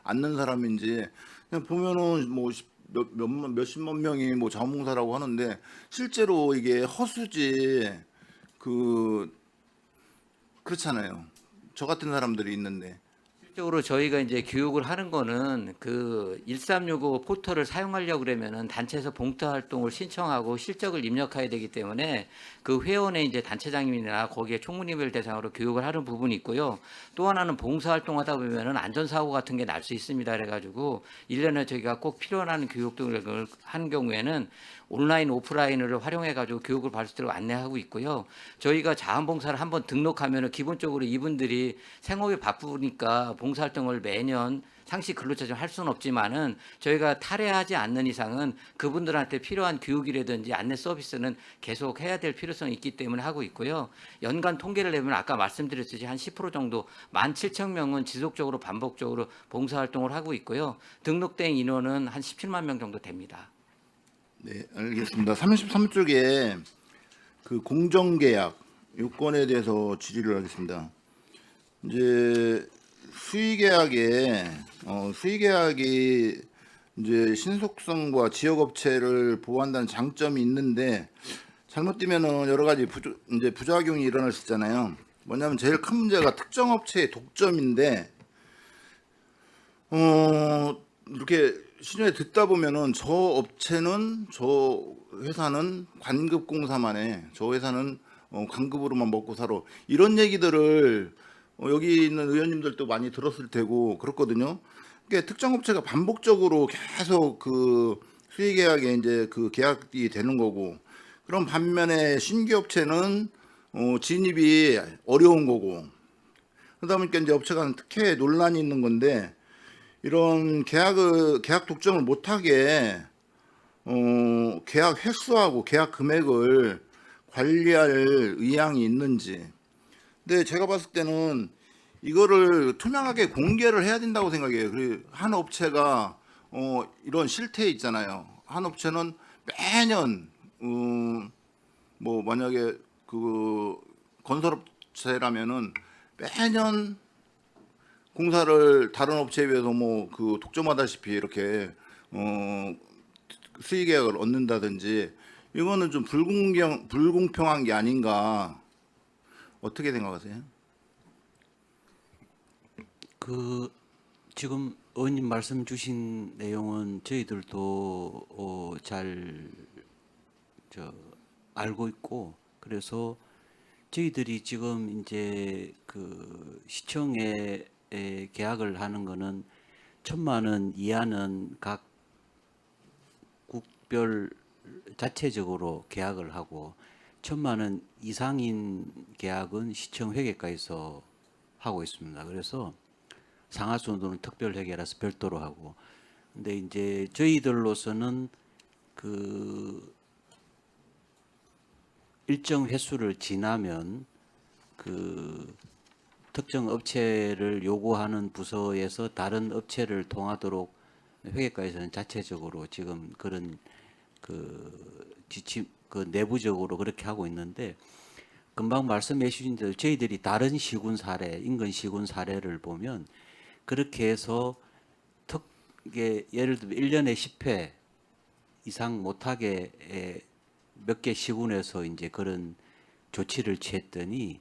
않는 사람인지 그냥 보면은 뭐 몇십만 명이 뭐 자원봉사라고 하는데 실제로 이게 허수지 그렇잖아요. 저 같은 사람들이 있는데. 실적으로 저희가 이제 교육을 하는 거는 그 1365 포털을 사용하려고 그러면은 단체에서 봉사 활동을 신청하고 실적을 입력해야 되기 때문에 그 회원의 이제 단체장님이나 거기에 총무님을 대상으로 교육을 하는 부분이 있고요. 또 하나는 봉사 활동하다 보면은 안전사고 같은 게 날 수 있습니다. 그래가지고 1년에 저희가 꼭 필요한 교육 등을 하는 경우에는 온라인, 오프라인을 활용해가지고 교육을 받을 수 있도록 안내하고 있고요. 저희가 자원봉사를 한번 등록하면은 기본적으로 이분들이 생업이 바쁘니까 봉사활동을 매년 상시 근로자정 할 수는 없지만은 저희가 탈회하지 않는 이상은 그분들한테 필요한 교육이라든지 안내 서비스는 계속 해야 될 필요성이 있기 때문에 하고 있고요. 연간 통계를 내면 아까 말씀드렸듯이 한 10% 정도 17,000명은 지속적으로 반복적으로 봉사활동을 하고 있고요. 등록된 인원은 한 17만 명 정도 됩니다. 네, 알겠습니다. 33쪽에 그 공정계약 요건에 대해서 질의를 하겠습니다. 이제 수의계약이 이제 신속성과 지역업체를 보호한다는 장점이 있는데 잘못되면은 여러 가지 부작용이 일어날 수 있잖아요. 뭐냐면 제일 큰 문제가 특정 업체의 독점인데 이렇게 시중에 듣다 보면은 저 회사는 관급공사만 해. 저 회사는 관급으로만 먹고 살아. 이런 얘기들을 여기 있는 의원님들도 많이 들었을 테고 그렇거든요. 그러니까 특정 업체가 반복적으로 계속 그 수의 계약에 이제 그 계약이 되는 거고, 그런 반면에 신규 업체는 진입이 어려운 거고, 그러다 보니까 이제 업체 간 특혜 논란이 있는 건데, 이런 계약 독점을 못하게 계약 횟수하고 계약 금액을 관리할 의향이 있는지. 근데 제가 봤을 때는 이거를 투명하게 공개를 해야 된다고 생각해요. 그리고 한 업체가 이런 실태 있잖아요. 한 업체는 매년 뭐 만약에 그 건설업체라면은 매년 공사를 다른 업체에 비해서 뭐 그 독점하다시피 이렇게 수의 계약을 얻는다든지, 이거는 좀 불공평한 게 아닌가. 어떻게 생각하세요? 그 지금 의원님 말씀 주신 내용은 저희들도 잘 알고 있고, 그래서 저희들이 지금 이제 그 시청에 계약을 하는 거는 1,000만 원 이하는 각 국별 자체적으로 계약을 하고, 1,000만 원 이상인 계약은 시청 회계과에서 하고 있습니다. 그래서 상하수도는 특별 회계라서 별도로 하고, 근데 이제 저희들로서는 그 일정 횟수를 지나면 그 특정 업체를 요구하는 부서에서 다른 업체를 통하도록 회계과에서는 자체적으로 지금 그런 그 내부적으로 그렇게 하고 있는데, 금방 말씀해 주신 대로 저희들이 다른 시군 사례, 인근 시군 사례를 보면 그렇게 해서 예를 들면 1년에 10회 이상 못하게 몇 개 시군에서 이제 그런 조치를 취했더니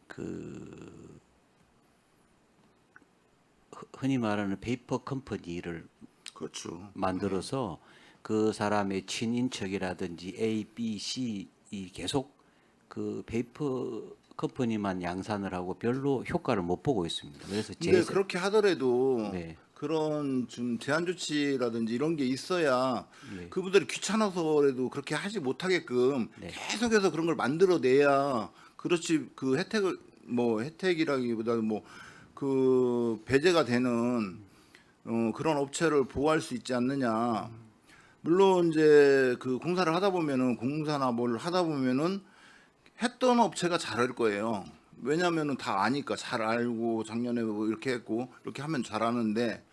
그 흔히 말하는 페이퍼 컴퍼니를 그렇죠. 만들어서 그 사람의 친인척이라든지 A, B, C 이 계속 그 페이퍼 컴퍼니만 양산을 하고 별로 효과를 못 보고 있습니다. 그래서 근데 그렇게 하더라도 네. 그런 좀 제한 조치라든지 이런 게 있어야 네. 그분들이 귀찮아서라도 그렇게 하지 못하게끔 네. 계속해서 그런 걸 만들어내야, 그렇지 그 혜택이라기보다는 뭐 그 배제가 되는 그런 업체를 보호할 수 있지 않느냐. 물론 이제 그 공사를 하다 보면은, 공사나 뭘 하다 보면은 했던 업체가 잘할 거예요. 왜냐면은 다 아니까, 잘 알고 작년에 뭐 이렇게 했고 이렇게 하면 잘하는데,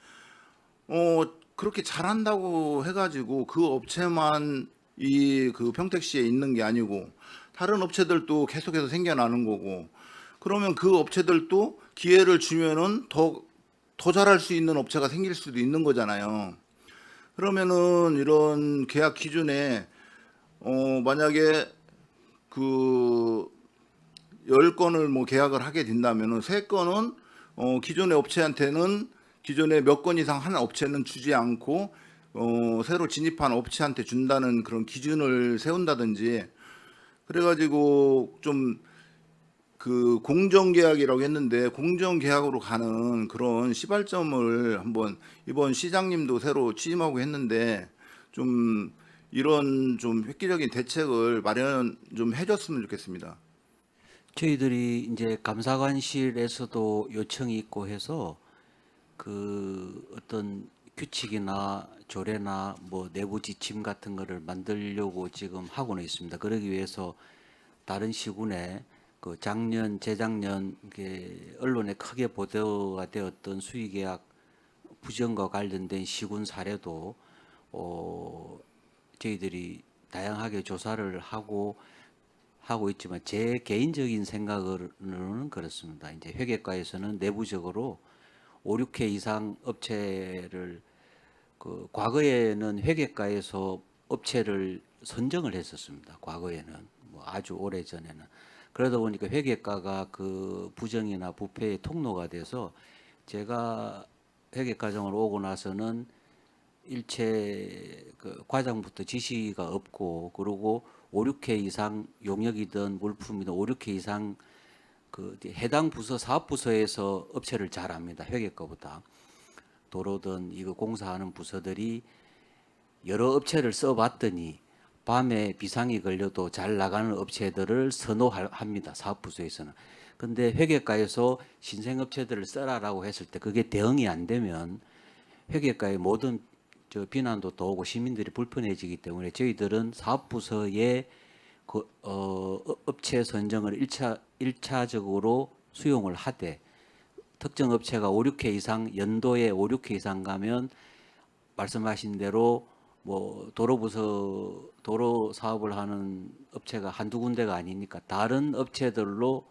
그렇게 잘한다고 해가지고 그 업체만 이 그 평택시에 있는 게 아니고 다른 업체들도 계속해서 생겨나는 거고, 그러면 그 업체들도 기회를 주면은 더 잘할 수 있는 업체가 생길 수도 있는 거잖아요. 그러면은 이런 계약 기준에 만약에 그 10건을 뭐 계약을 하게 된다면은 3건은 기존의 업체한테는 기존에 몇 건 이상 한 업체는 주지 않고 새로 진입한 업체한테 준다는 그런 기준을 세운다든지, 그래가지고 좀 그 공정계약이라고 했는데 공정계약으로 가는 그런 시발점을 한번 이번 시장님도 새로 취임하고 했는데 좀 이런 좀 획기적인 대책을 마련 좀 해줬으면 좋겠습니다. 저희들이 이제 감사관실에서도 요청이 있고 해서 그 어떤 규칙이나 조례나 뭐 내부 지침 같은 거를 만들려고 지금 하고는 있습니다. 그러기 위해서 다른 시군에 그 작년, 재작년 이게 언론에 크게 보도가 되었던 수의계약 부정과 관련된 시군 사례도 저희들이 다양하게 조사를 하고 있지만 제 개인적인 생각으로는 그렇습니다. 이제 회계과에서는 내부적으로 5, 6회 이상 업체를 그 과거에는 회계과에서 업체를 선정을 했었습니다. 과거에는 뭐 아주 오래 전에는. 그러다 보니까 회계과가 그 부정이나 부패의 통로가 돼서 제가 회계과정으로 오고 나서는 일체 그 과장부터 지시가 없고, 그리고 5, 6회 이상 용역이든 물품이든 5, 6회 이상 그 해당 부서 사업부서에서 업체를 잘 압니다. 회계과보다. 도로든 이거 공사하는 부서들이 여러 업체를 써봤더니 밤에 비상이 걸려도 잘 나가는 업체들을 선호합니다. 사업부서에서는. 근데 회계과에서 신생업체들을 써라라고 했을 때 그게 대응이 안 되면 회계과의 모든 비난도 또 오고 시민들이 불편해지기 때문에 저희들은 사업부서의 그 업체 선정을 1차적으로 수용을 하되, 특정 업체가 5, 6회 이상 연도에 5, 6회 이상 가면 말씀하신 대로 뭐 도로 사업을 하는 업체가 한두 군데가 아니니까 다른 업체들로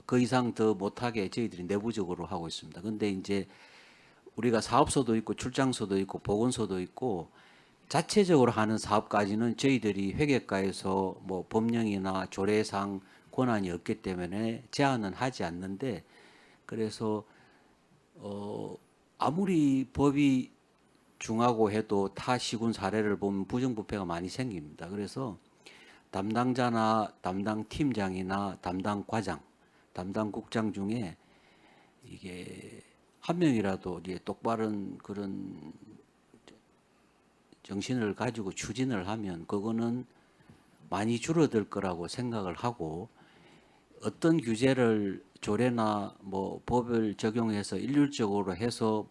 그 이상 더 못하게 저희들이 내부적으로 하고 있습니다. 근데 이제 우리가 사업소도 있고 출장소도 있고 보건소도 있고 자체적으로 하는 사업까지는 저희들이 회계과에서 뭐 법령이나 조례상 권한이 없기 때문에 제한은 하지 않는데, 그래서 아무리 법이 중하고 해도 타 시군 사례를 보면 부정부패가 많이 생깁니다. 그래서 담당자나 담당 팀장이나 담당 과장, 담당 국장 중에 이게 한 명이라도 이제 똑바른 그런 정신을 가지고 추진을 하면 그거는 많이 줄어들 거라고 생각을 하고, 어떤 규제를 조례나 뭐 법을 적용해서 일률적으로 해서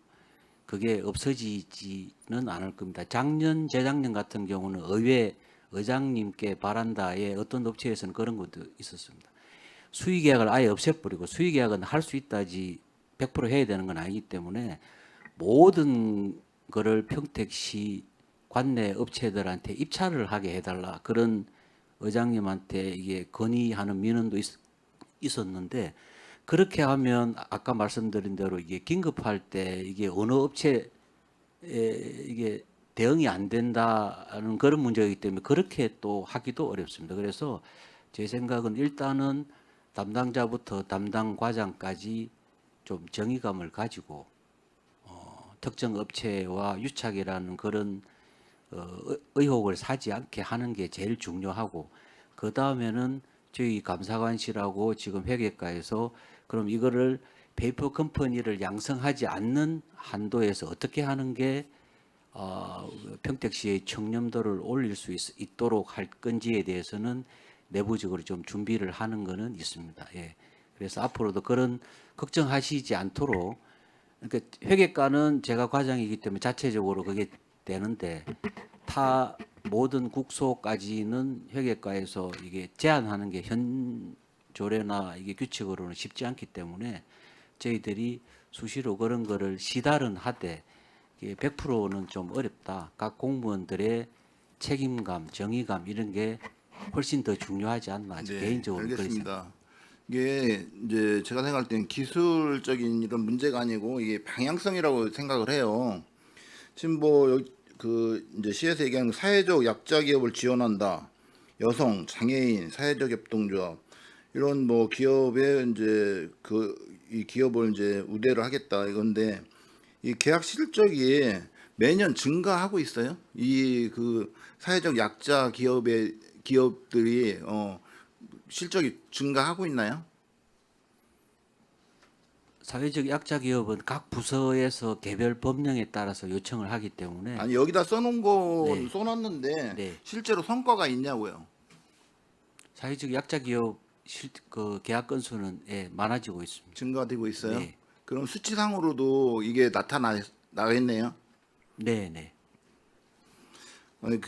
그게 없어지지는 않을 겁니다. 작년, 재작년 같은 경우는 의회 의장님께 바란다에 어떤 업체에서는 그런 것도 있었습니다. 수의계약을 아예 없애버리고, 수의계약은 할 수 있다지 100% 해야 되는 건 아니기 때문에 모든 거를 평택시 관내 업체들한테 입찰을 하게 해달라, 그런 의장님한테 이게 건의하는 민원도 있었는데, 그렇게 하면 아까 말씀드린 대로 이게 긴급할 때 이게 어느 업체에 이게 대응이 안 된다는 그런 문제이기 때문에 그렇게 또 하기도 어렵습니다. 그래서 제 생각은 일단은 담당자부터 담당 과장까지 좀 정의감을 가지고 특정 업체와 유착이라는 그런 의혹을 사지 않게 하는 게 제일 중요하고, 그 다음에는 저희 감사관실하고 지금 회계과에서 그럼 이거를 페이퍼 컴퍼니를 양성하지 않는 한도에서 어떻게 하는 게 평택시의 청렴도를 올릴 수 있도록 할 건지에 대해서는 내부적으로 좀 준비를 하는 거는 있습니다. 예. 그래서 앞으로도 그런 걱정하시지 않도록, 그러니까 회계과는 제가 과장이기 때문에 자체적으로 그게 되는데 타 모든 국소까지는 회계과에서 이게 제한하는 게 현 조례나 이게 규칙으로는 쉽지 않기 때문에 저희들이 수시로 그런 거를 시달은 하되 100%는 좀 어렵다. 각 공무원들의 책임감, 정의감 이런 게 훨씬 더 중요하지 않나 개인적으로 그렇게 알겠습니다. 이게 이제 제가 생각할 때는 기술적인 이런 문제가 아니고 이게 방향성이라고 생각을 해요. 지금 그 이제 시에서 얘기하는 사회적 약자 기업을 지원한다. 여성, 장애인, 사회적 협동조합 이런 뭐 기업에 이제 이 기업을 이제 우대를 하겠다 이건데 이 계약 실적이 매년 증가하고 있어요. 이 그 사회적 약자 기업들이 실적이 증가하고 있나요? 사회적 약자 기업은 각 부서에서 개별 법령에 따라서 요청을 하기 때문에 아니 여기다 써놓은 건 네. 써놨는데 네. 실제로 성과가 있냐고요. 사회적 약자 기업 그 계약 건수는 많아지고 있습니다. 증가되고 있어요. 네. 그럼 수치상으로도 이게 나타나겠네요. 네, 네. 아니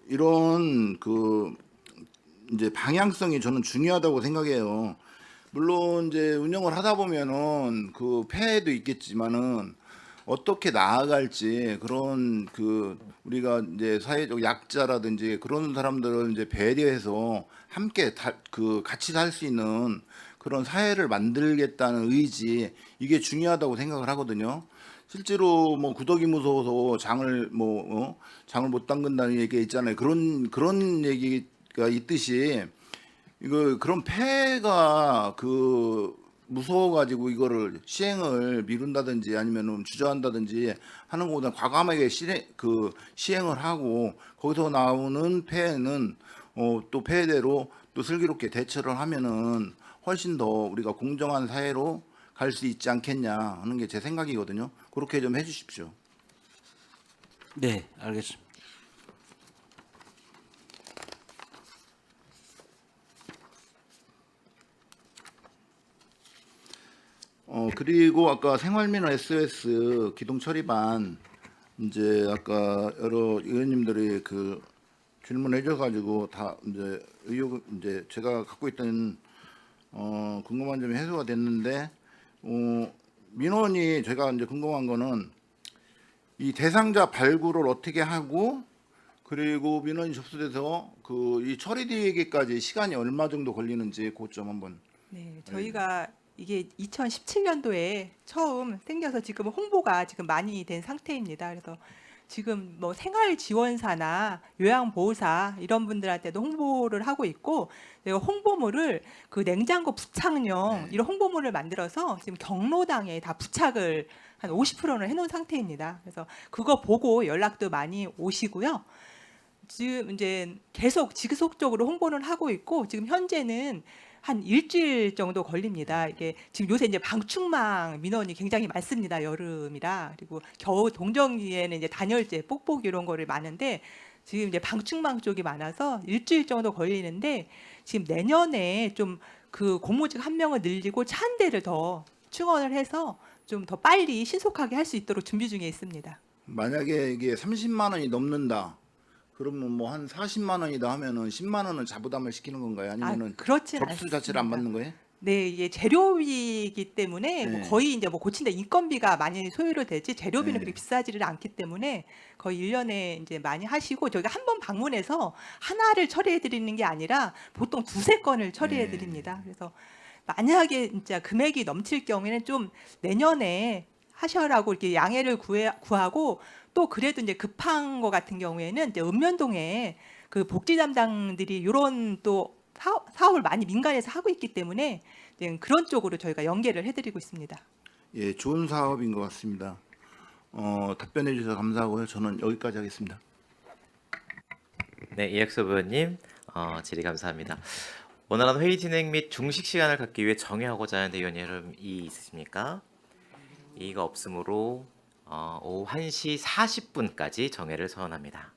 이런 이제 방향성이 저는 중요하다고 생각해요. 물론 이제 운영을 하다 보면은 그 폐해도 있겠지만은 어떻게 나아갈지 그런 우리가 이제 사회적 약자라든지 그런 사람들을 이제 배려해서 함께 같이 살 수 있는 그런 사회를 만들겠다는 의지 이게 중요하다고 생각을 하거든요. 실제로 뭐 구더기 무서워서 장을 장을 못 담근다는 얘기가 있잖아요. 그런 얘기가 있듯이 그런 폐해가 무서워가지고 이거를 시행을 미룬다든지 아니면은 주저한다든지 하는 것보다 과감하게 시행을 하고 거기서 나오는 폐해는 또 폐해대로 또 슬기롭게 대처를 하면은 훨씬 더 우리가 공정한 사회로 갈 수 있지 않겠냐 하는 게 제 생각이거든요. 그렇게 좀 해주십시오. 네, 알겠습니다. 그리고 아까 생활민원 SOS 기동 처리반 이제 아까 여러 의원님들이 질문해 주셔가지고 다 이제 이제 제가 갖고 있던 궁금한 점이 해소가 됐는데 민원이 제가 이제 궁금한 거는 이 대상자 발굴을 어떻게 하고 그리고 민원이 접수돼서 이 처리되기까지 시간이 얼마 정도 걸리는지 그 점 한번. 네, 저희가 이게 2017년도에 처음 생겨서 지금 홍보가 지금 많이 된 상태입니다. 그래서 지금 뭐 생활지원사나 요양보호사 이런 분들한테도 홍보를 하고 있고 내가 홍보물을 냉장고 부착용 이런 홍보물을 만들어서 지금 경로당에 다 부착을 한 50%는 해놓은 상태입니다. 그래서 그거 보고 연락도 많이 오시고요. 지금 이제 계속 지속적으로 홍보는 하고 있고 지금 현재는 한 일주일 정도 걸립니다. 이게 지금 요새 이제 방충망 민원이 굉장히 많습니다. 여름이라 그리고 겨우 동정기에는 이제 단열재, 뽁뽁이 이런 거를 많은데 지금 이제 방충망 쪽이 많아서 일주일 정도 걸리는데 지금 내년에 좀 공무직 한 명을 늘리고 차 한 대를 더 충원을 해서 좀 더 빨리 신속하게 할 수 있도록 준비 중에 있습니다. 만약에 이게 30만 원이 넘는다. 그러면 뭐 한 40만 원이다 하면은 10만 원은 자부담을 시키는 건가요? 아니면은 그렇진 접수 자체를 안 않습니다. 받는 거예요? 네, 이게 재료비이기 때문에 네. 거의 이제 고친데 인건비가 많이 소요로 되지 재료비는 네. 그렇게 비싸지를 않기 때문에 거의 1년에 이제 많이 하시고 저희가 한 번 방문해서 하나를 처리해 드리는 게 아니라 보통 두세 건을 처리해 네. 드립니다. 그래서 만약에 진짜 금액이 넘칠 경우에는 좀 내년에 하셔라고 이렇게 양해를 구하고 또 그래도 이제 급한 거 같은 경우에는 이제 읍면동에 복지 담당들이 이런 또 사업을 많이 민간에서 하고 있기 때문에 이제 그런 쪽으로 저희가 연계를 해드리고 있습니다. 예, 좋은 사업인 것 같습니다. 답변해 주셔서 감사하고요. 저는 여기까지 하겠습니다. 네, 이학섭 의원님 질의 감사합니다. 원활한 회의 진행 및 중식 시간을 갖기 위해 정의하고자 하는데 의원 여러분 이의 있으십니까? 이의가 없으므로 오후 1시 40분까지 정회를 선언합니다.